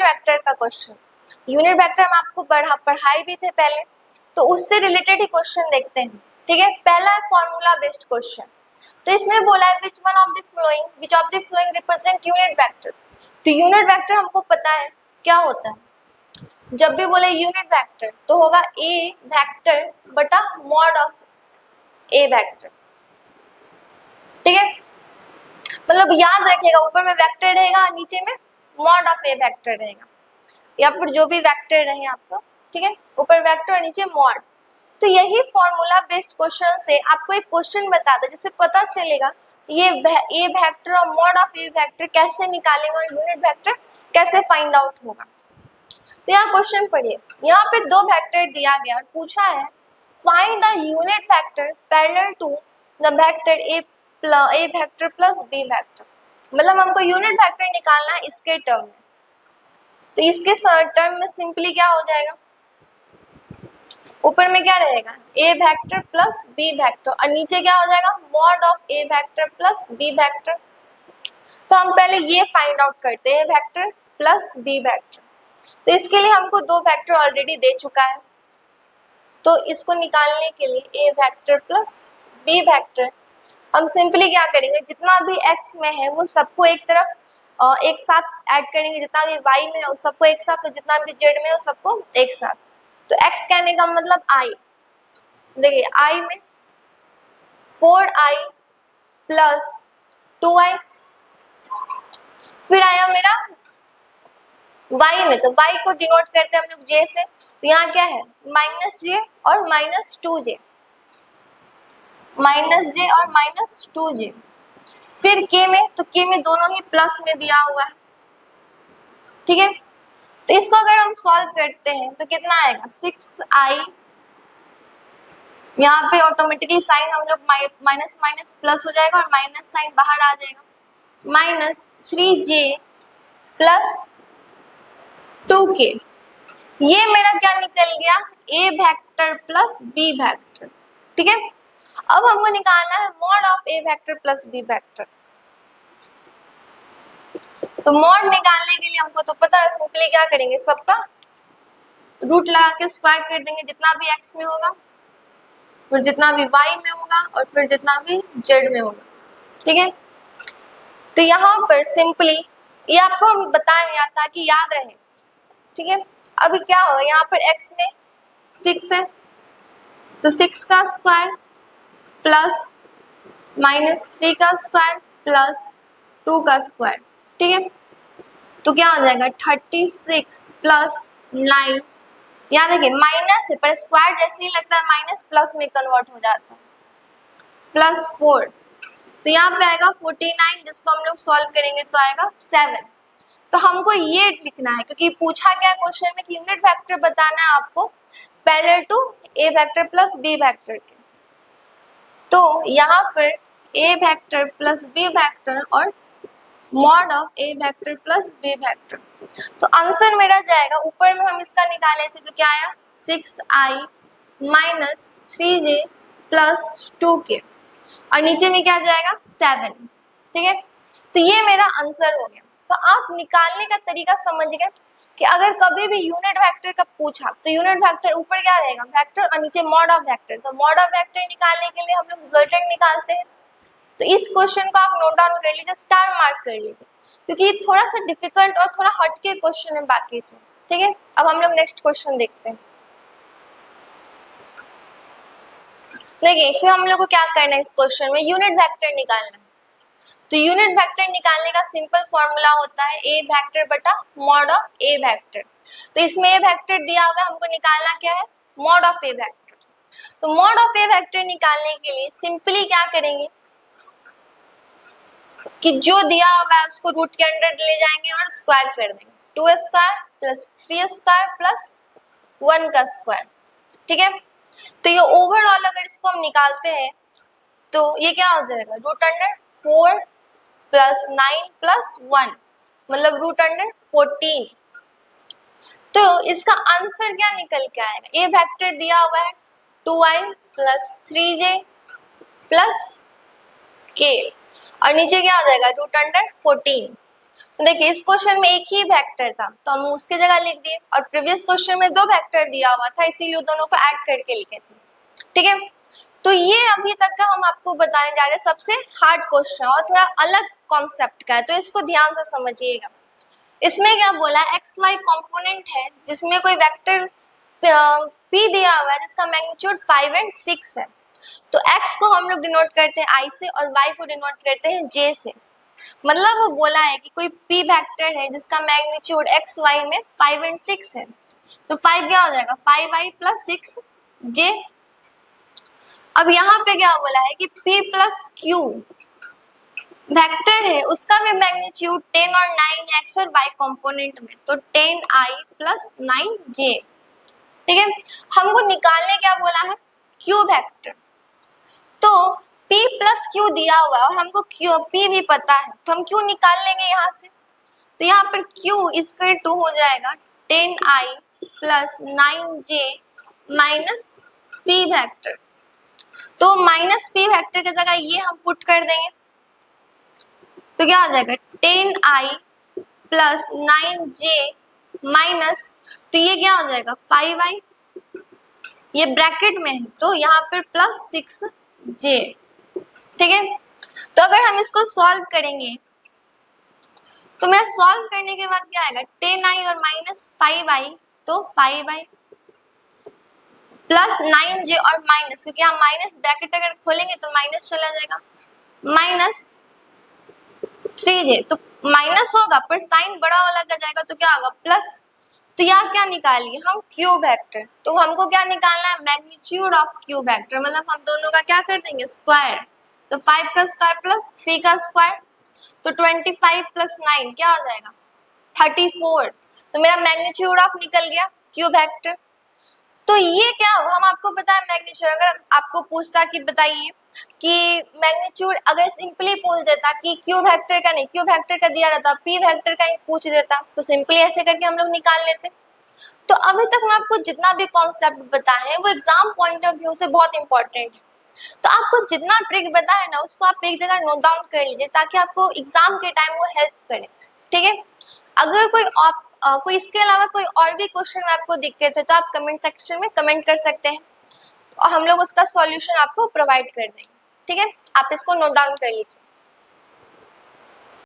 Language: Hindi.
वेक्टर का क्वेश्चन। यूनिट वेक्टर हम आपको पढ़ाए भी थे पहले, तो उससे रिलेटेड ही क्वेश्चन देखते हैं। ठीक है, पहला है फॉर्मूला बेस्ड क्वेश्चन। तो इसमें बोला है which of the flowing represent unit vector. तो यूनिट वेक्टर हमको पता है क्या होता है, जब भी बोले यूनिट वेक्टर तो होगा ए वेक्टर बटा मॉड ऑफ ए वेक्टर। ठीक है, मतलब याद रखिएगा, ऊपर में वेक्टर रहेगा, नीचे में मॉड ऑफ ए वेक्टर रहेगा, या फिर जो भी वेक्टर रहे आपका। ठीक है, ऊपर वेक्टर और नीचे मॉड। तो यही फॉर्मूला बेस्ड क्वेश्चन से आपको एक क्वेश्चन बताता है जिससे पता चलेगा ये ए वेक्टर और मॉड ऑफ ए वेक्टर कैसे निकालेंगे और यूनिट वेक्टर कैसे फाइंड आउट होगा। तो यहाँ क्वेश्चन पढ़िए, यहाँ पे दो वेक्टर दिया गया और पूछा है find the unit vector parallel to the vector a vector plus b vector. मतलब हमको यूनिट वेक्टर निकालना है इसके टर्म में। तो इसके टर्म में सिंपली क्या हो जाएगा, ऊपर में क्या रहेगा a vector plus b vector और नीचे क्या हो जाएगा mod of a vector plus b vector. तो हम पहले ये फाइंड आउट करते हैं, a vector plus b vector. तो इसके लिए हमको दो वेक्टर ऑलरेडी दे चुका है, तो इसको निकालने के लिए ए वेक्टर प्लस बी वेक्टर हम सिंपली क्या करेंगे, जितना भी x में है वो सबको एक तरफ एक साथ ऐड करेंगे, जितना भी y में है उस सबको एक साथ, तो जितना भी z में है उस सबको एक साथ। तो x कहने का मतलब i, देखिए i में 4i प्लस 2i, फिर आया मेरा y में, तो y को डिनोट करते हैं हम लोग j से, तो यहाँ क्या है -j और -2j, -j और -2j। फिर k में, तो k में दोनों ही प्लस में दिया हुआ है। ठीक है, तो इसको अगर हम सॉल्व करते हैं तो कितना आएगा 6i, यहाँ पे ऑटोमेटिकली साइन हम लोग माइनस माइनस प्लस हो जाएगा और माइनस साइन बाहर आ जाएगा, -3j प्लस 2k। ये मेरा क्या निकल गया a vector plus b vector. ठीक है, अब हमको निकालना है mod of a vector plus b vector. तो मॉड निकालने के लिए हमको तो पता है, सिंपली क्या करेंगे, सबका रूट लगा के स्क्वायर कर देंगे, जितना भी x में होगा, फिर जितना भी y में होगा और फिर जितना भी z में होगा। ठीक है, तो यहाँ पर सिंपली ये आपको हम बताएं या ताकि याद रहे। ठीक है, अभी क्या होगा, यहाँ पर x में 6 है, तो 6 का स्क्वायर प्लस -3 का स्क्वायर प्लस 2 का स्क्वायर। ठीक है, तो क्या हो जाएगा 36 प्लस 9, यहाँ देखिए माइनस है पर स्क्वायर जैसे ही लगता है माइनस प्लस में कन्वर्ट हो जाता है, प्लस 4, तो यहाँ पे आएगा 49, जिसको हम लोग सॉल्व करेंगे तो आएगा 7। तो हमको ये लिखना है क्योंकि पूछा गया क्वेश्चन में कि यूनिट वेक्टर बताना है आपको parallel to a vector plus b vector के। तो यहाँ पर a vector plus b vector और mod of a vector plus b vector, तो आंसर मेरा जाएगा, ऊपर में हम इसका निकाले थे तो क्या आया 6i minus 3j plus 2k और नीचे में क्या जाएगा 7। ठीक है, तो ये मेरा आंसर हो गया। तो आप निकालने का तरीका समझ गए कि अगर कभी भी यूनिट वेक्टर का पूछा तो यूनिट वेक्टर ऊपर क्या रहेगा वेक्टर और नीचे मॉड ऑफ वेक्टर। तो मॉड ऑफ वेक्टर निकालने के लिए हम लोग रिजल्टेंट निकालते हैं। तो इस क्वेश्चन को आप नोट डाउन कर लीजिए, स्टार मार्क कर लीजिए, क्योंकि ये थोड़ा सा डिफिकल्ट और थोड़ा हटके क्वेश्चन है बाकी से। ठीक है, अब हम लोग नेक्स्ट क्वेश्चन देखते हैं। देखिए इसमें हम लोग को क्या करना है, इस क्वेश्चन में यूनिट वेक्टर निकालना है। तो यूनिट वेक्टर निकालने का सिंपल फॉर्मूला होता है ए वेक्टर बटा मॉड ऑफ ए वेक्टर। तो इसमें ए वेक्टर दिया हुआ है, हमको निकालना क्या है मॉड ऑफ ए वेक्टर। तो मॉड ऑफ ए वेक्टर निकालने के लिए सिंपली क्या करेंगे कि जो दिया हुआ है उसको रूट के अंदर ले जाएंगे और स्क्वायर कर देंगे, 2 स्क्वायर प्लस 3 स्क्वायर प्लस 1 का स्क्वायर। ठीक है, तो ये ओवरऑल अगर इसको हम निकालते हैं तो ये क्या हो जाएगा रूट अंडर 4 प्लस 9 प्लस 1, मतलब रूट अंडर 14। तो इसका आंसर क्या निकल के आएगा, ए वेक्टर दिया हुआ है 2i plus 3j plus k और नीचे क्या हो जाएगा रूट अंडर 14। तो देखिए इस क्वेश्चन में एक ही वेक्टर था तो हम उसकी जगह लिख दिए, और प्रीवियस क्वेश्चन में 2 वेक्टर दिया हुआ था इसीलिए दोनों को ऐड करके लिखे थे। ठीक है, तो ये अभी तक का हम आपको बताने जा रहे हैं सबसे हार्ड क्वेश्चन और थोड़ा अलग कॉन्सेप्ट का है, तो इसको ध्यान से समझिएगा। इसमें क्या बोला है, एक्स वाई कॉम्पोनेंट है जिसमें कोई वेक्टर p दिया हुआ है जिसका मैग्नीट्यूड 5 और 6 है। तो x को हम लोग डिनोट करते हैं i से और y को डिनोट करते हैं j से। मतलब वो बोला है कि कोई p वेक्टर है जिसका मैग्नीट्यूड x y में 5 और 6 है, तो 5 क्या हो जाएगा 5i प्लस 6j। अब यहाँ पे क्या बोला है कि p प्लस q वेक्टर है उसका भी मैग्नीट्यूड 10 और 9 x और y कंपोनेंट में, तो 10i प्लस 9j। ठीक है, हमको निकालने क्या बोला है q वेक्टर, तो p प्लस q दिया हुआ है और हमको q p भी पता है तो हम q निकाल लेंगे यहाँ से। तो यहाँ पर q इसका 2 हो जाएगा 10i plus 9j minus p vector, तो माइनस p वेक्टर की जगह ये हम पुट कर देंगे तो क्या हो जाएगा 10i प्लस 9j माइनस, तो ये क्या हो जाएगा 5i, ये ब्रैकेट में है तो यहाँ पर प्लस 6j। ठीक है, तो अगर हम इसको सॉल्व करेंगे तो मैं सॉल्व करने के बाद क्या आएगा 10i और माइनस 5i, तो 5i प्लस 9j और माइनस, क्योंकि हम माइनस ब्रैकेट अगर खोलेंगे तो माइनस चला जाएगा, माइनस 3j, तो माइनस होगा पर साइन बड़ा वाला का जाएगा तो क्या होगा प्लस। तो यहाँ क्या निकालिए हम क्यू वेक्टर, तो हमको क्या निकालना है मैग्नीट्यूड ऑफ क्यू वेक्टर, मतलब हम दोनों का क्या कर देंगे स्क्वायर, तो 5 का स्क्वायर प्लस 3 का स्क्वायर, तो 25 प्लस 9 क्या हो जाएगा 34, तो मेरा मैग्नीट्यूड ऑफ निकल गया क्यू वेक्टर। तो ये क्या हम आपको पता है मैग्नीट्यूड, अगर आपको पूछता कि बताइए कि मैग्नीट्यूड अगर सिंपली पूछ देता कि क्यू वेक्टर का नहीं, क्यू वेक्टर का दिया रहता p वेक्टर का ही पूछ देता तो सिंपली ऐसे करके हम लोग निकाल लेते। तो अभी तक मैं आपको जितना भी कॉन्सेप्ट बताए हैं वो एग्जाम पॉइंट ऑफ व्यू से बहुत इंपॉर्टेंट है, तो आपको जितना ट्रिक बताया है ना उसको आप एक जगह नोट डाउन कर लीजिए ताकि आपको एग्जाम के टाइम वो हेल्प करे। ठीक है, अगर कोई इसके अलावा कोई और भी क्वेश्चन में आपको दिक्कत है तो आप कमेंट सेक्शन में कमेंट कर सकते हैं और हम लोग उसका सॉल्यूशन आपको प्रोवाइड कर देंगे। ठीक है, आप इसको नोट डाउन कर लीजिए।